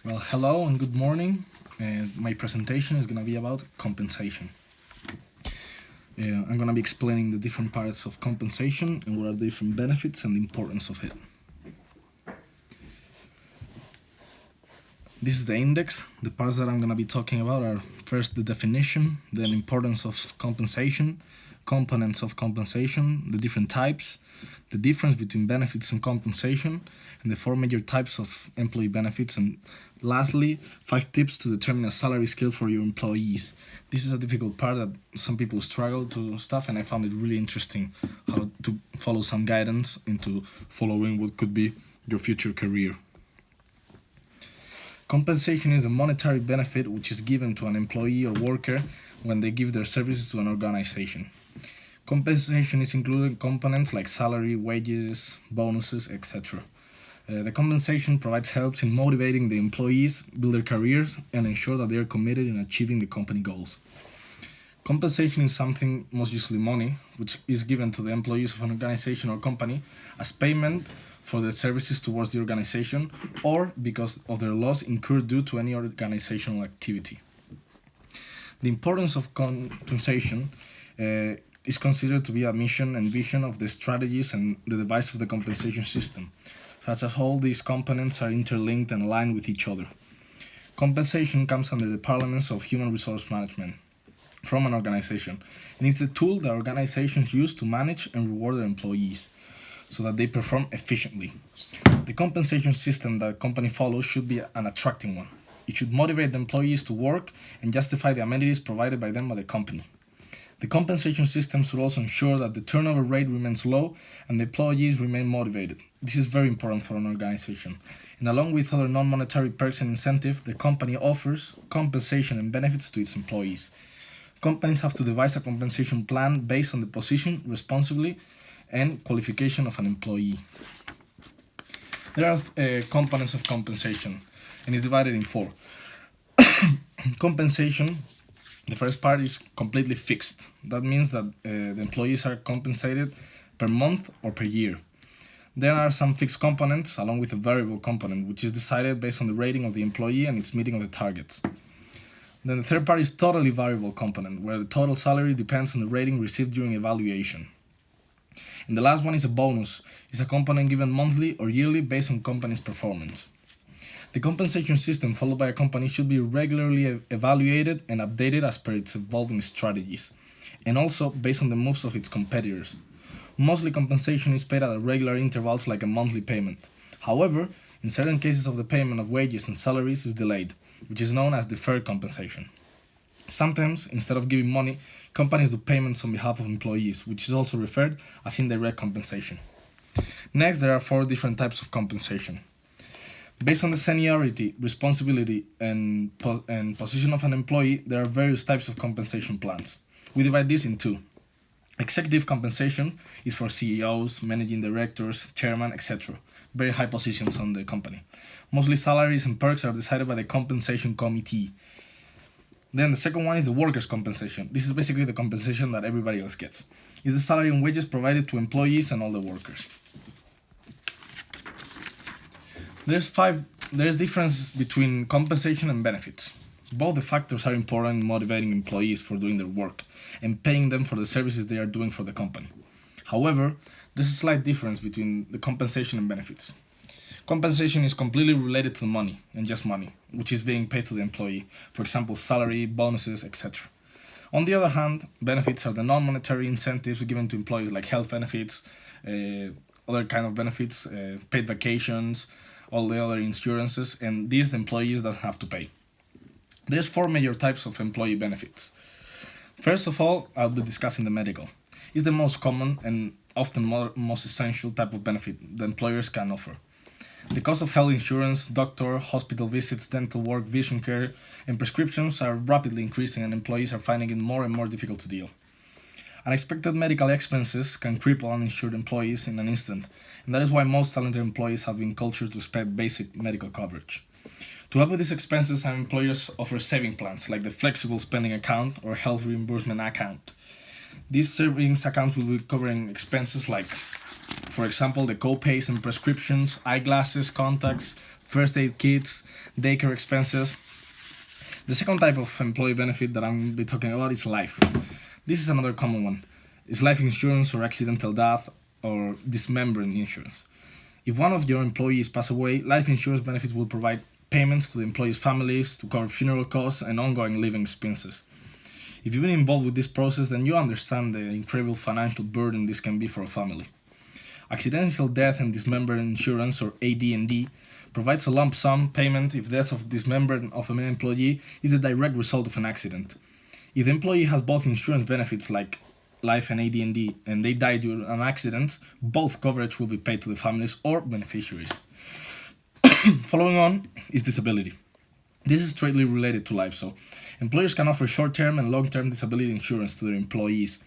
Well, hello and good morning. My presentation is going to be about compensation. I'm going to be explaining the different parts of compensation and what are the different benefits and the importance of it. This is the index. The parts that I'm going to be talking about are first the definition, then importance of compensation, components of compensation, the different types, the difference between benefits and compensation, and the four major types of employee benefits, and lastly, 5 tips to determine a salary scale for your employees. This is a difficult part that some people struggle to stuff, and I found it really interesting how to follow some guidance into following what could be your future career. Compensation is a monetary benefit which is given to an employee or worker when they give their services to an organization. Compensation is including components like salary, wages, bonuses, etc. The compensation provides helps in motivating the employees, build their careers, and ensure that they are committed in achieving the company goals. Compensation is something, most usually money, which is given to the employees of an organization or company as payment for their services towards the organization or because of their loss incurred due to any organizational activity. The importance of compensation is considered to be a mission and vision of the strategies and the device of the compensation system, such as all these components are interlinked and aligned with each other. Compensation comes under the parlance of human resource management from an organization, and it's the tool that organizations use to manage and reward their employees so that they perform efficiently. The compensation system that a company follows should be an attracting one. It should motivate the employees to work and justify the amenities provided by them by the company. The compensation system should also ensure that the turnover rate remains low and the employees remain motivated. This is very important for an organization. And along with other non-monetary perks and incentives, the company offers compensation and benefits to its employees. Companies have to devise a compensation plan based on the position, responsibility, and qualification of an employee. There are components of compensation, and it's divided in 4. Compensation, the first part is completely fixed. That means that the employees are compensated per month or per year. There are some fixed components along with a variable component, which is decided based on the rating of the employee and its meeting of the targets. Then the third part is totally variable component, where the total salary depends on the rating received during evaluation. And the last one is a bonus. It's a component given monthly or yearly based on company's performance. The compensation system followed by a company should be regularly evaluated and updated as per its evolving strategies, and also based on the moves of its competitors. Mostly compensation is paid at regular intervals like a monthly payment. However, in certain cases of the payment of wages and salaries is delayed, which is known as deferred compensation. Sometimes, instead of giving money, companies do payments on behalf of employees, which is also referred as indirect compensation. Next, there are 4 different types of compensation. Based on the seniority, responsibility, and position of an employee, there are various types of compensation plans. We divide this in 2. Executive compensation is for CEOs, managing directors, chairman, etc. Very high positions on the company. Mostly salaries and perks are decided by the compensation committee. Then the second one is the workers' compensation. This is basically the compensation that everybody else gets. It's the salary and wages provided to employees and all the workers. There's difference between compensation and benefits. Both the factors are important in motivating employees for doing their work and paying them for the services they are doing for the company. However, there's a slight difference between the compensation and benefits. Compensation is completely related to money, and just money, which is being paid to the employee, for example, salary, bonuses, etc. On the other hand, benefits are the non-monetary incentives given to employees like health benefits, other kind of benefits, paid vacations, all the other insurances, and these the employees don't have to pay. There's 4 major types of employee benefits. First of all, I'll be discussing the medical. It's the most common and often most essential type of benefit the employers can offer. The cost of health insurance, doctor, hospital visits, dental work, vision care, and prescriptions are rapidly increasing, and employees are finding it more and more difficult to deal. Unexpected medical expenses can cripple uninsured employees in an instant, and that is why most talented employees have been cultured to expect basic medical coverage. To help with these expenses, some employers offer saving plans like the flexible spending account or health reimbursement account. These savings accounts will be covering expenses like, for example, the co-pays and prescriptions, eyeglasses, contacts, first aid kits, daycare expenses. The second type of employee benefit that I'm going to be talking about is life. This is another common one. It's life insurance or accidental death or dismemberment insurance. If one of your employees pass away, life insurance benefits will provide payments to the employees' families to cover funeral costs and ongoing living expenses. If you've been involved with this process, then you understand the incredible financial burden this can be for a family. Accidental death and dismemberment insurance, or AD&D, provides a lump sum payment if death or dismemberment of an employee is a direct result of an accident. If the employee has both insurance benefits like life and AD&D and they die due to an accident, both coverage will be paid to the families or beneficiaries. Following on is disability. This is straightly related to life, so employers can offer short-term and long-term disability insurance to their employees.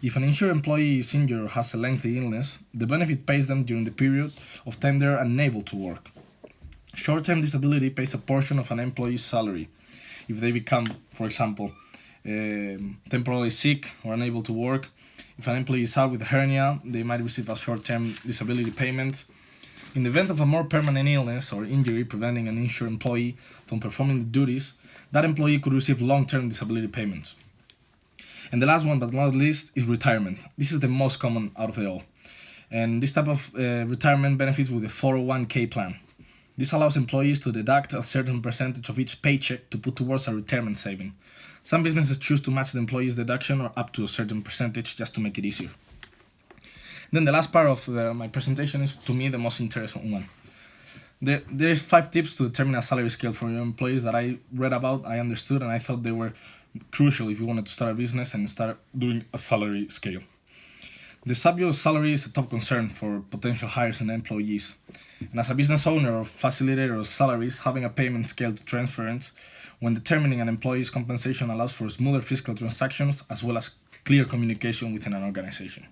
If an insured employee is injured or has a lengthy illness, the benefit pays them during the period of time they are unable to work. Short-term disability pays a portion of an employee's salary. If they become, for example, temporarily sick or unable to work, if an employee is out with a hernia, they might receive a short-term disability payment. In the event of a more permanent illness or injury preventing an insured employee from performing the duties, that employee could receive long-term disability payments. And the last one, but not least, is retirement. This is the most common out of it all. And this type of retirement benefits with a 401k plan. This allows employees to deduct a certain percentage of each paycheck to put towards a retirement saving. Some businesses choose to match the employee's deduction or up to a certain percentage just to make it easier. Then the last part of my presentation is, to me, the most interesting one. There are 5 tips to determine a salary scale for your employees that I read about, I understood, and I thought they were crucial if you wanted to start a business and start doing a salary scale. The subject salary is a top concern for potential hires and employees. And as a business owner or facilitator of salaries, having a payment scale to transference when determining an employee's compensation allows for smoother fiscal transactions as well as clear communication within an organization.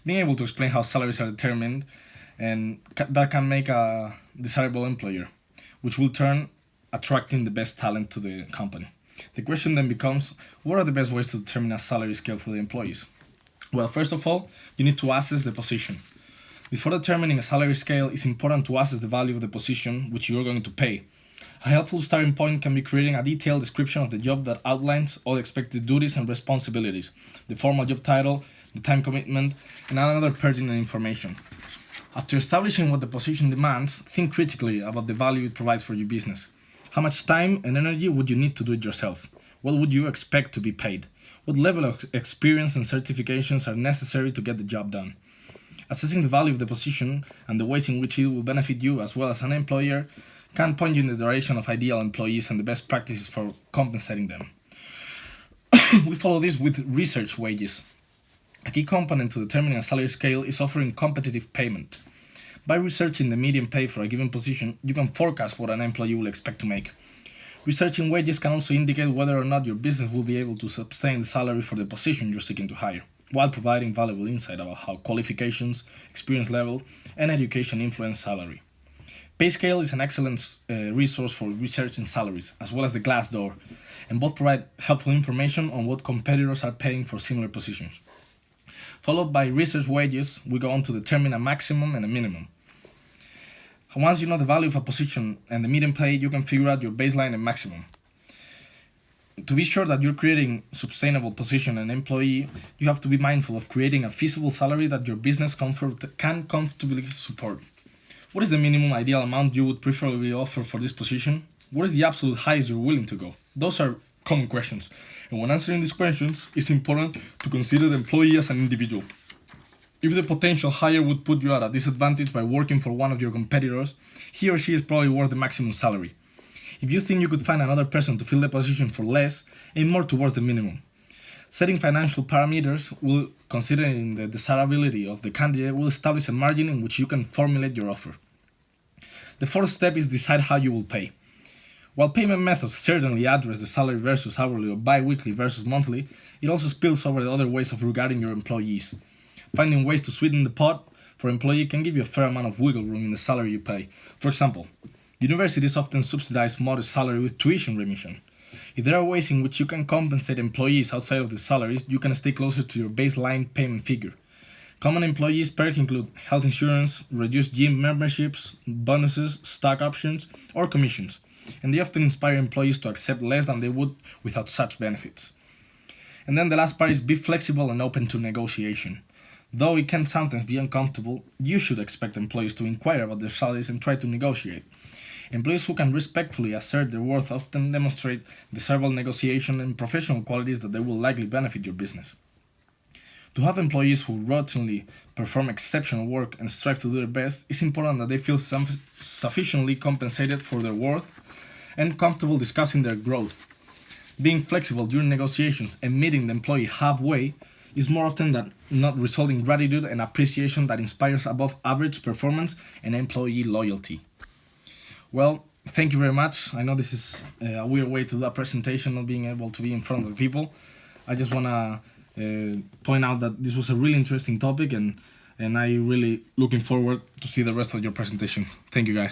Being able to explain how salaries are determined, and that can make a desirable employer, which will turn attracting the best talent to the company. The question then becomes, what are the best ways to determine a salary scale for the employees? Well, first of all, you need to assess the position. Before determining a salary scale, it's important to assess the value of the position which you are going to pay. A helpful starting point can be creating a detailed description of the job that outlines all expected duties and responsibilities, the formal job title, the time commitment, and other pertinent information. After establishing what the position demands, think critically about the value it provides for your business. How much time and energy would you need to do it yourself? What would you expect to be paid? What level of experience and certifications are necessary to get the job done? Assessing the value of the position and the ways in which it will benefit you as well as an employer can point you in the direction of ideal employees and the best practices for compensating them. We follow this with research wages. A key component to determining a salary scale is offering competitive payment. By researching the median pay for a given position, you can forecast what an employee will expect to make. Researching wages can also indicate whether or not your business will be able to sustain the salary for the position you're seeking to hire, while providing valuable insight about how qualifications, experience level, and education influence salary. PayScale is an excellent resource for researching salaries, as well as the Glassdoor, and both provide helpful information on what competitors are paying for similar positions. Followed by research wages, we go on to determine a maximum and a minimum. Once you know the value of a position and the median pay, you can figure out your baseline and maximum. To be sure that you're creating a sustainable position and employee, you have to be mindful of creating a feasible salary that your business can comfortably support. What is the minimum ideal amount you would preferably offer for this position? What is the absolute highest you're willing to go? Those are common questions. And when answering these questions, it's important to consider the employee as an individual. If the potential hire would put you at a disadvantage by working for one of your competitors, he or she is probably worth the maximum salary. If you think you could find another person to fill the position for less, aim more towards the minimum. Setting financial parameters will, considering the desirability of the candidate, will establish a margin in which you can formulate your offer. The fourth step is decide how you will pay. While payment methods certainly address the salary versus hourly or bi-weekly versus monthly, it also spills over the other ways of regarding your employees. Finding ways to sweeten the pot for an employee can give you a fair amount of wiggle room in the salary you pay. For example, universities often subsidize modest salary with tuition remission. If there are ways in which you can compensate employees outside of the salaries, you can stay closer to your baseline payment figure. Common employees perks include health insurance, reduced gym memberships, bonuses, stock options, or commissions, and they often inspire employees to accept less than they would without such benefits. And then the last part is be flexible and open to negotiation. Though it can sometimes be uncomfortable, you should expect employees to inquire about their salaries and try to negotiate. Employees who can respectfully assert their worth often demonstrate desirable negotiation and professional qualities that they will likely benefit your business. To have employees who routinely perform exceptional work and strive to do their best, it's important that they feel sufficiently compensated for their worth and comfortable discussing their growth. Being flexible during negotiations and meeting the employee halfway is more often than not resulting in gratitude and appreciation that inspires above average performance and employee loyalty. Well, thank you very much. I know this is a weird way to do a presentation, not being able to be in front of the people. I just want to point out that this was a really interesting topic, and I really looking forward to see the rest of your presentation. Thank you, guys.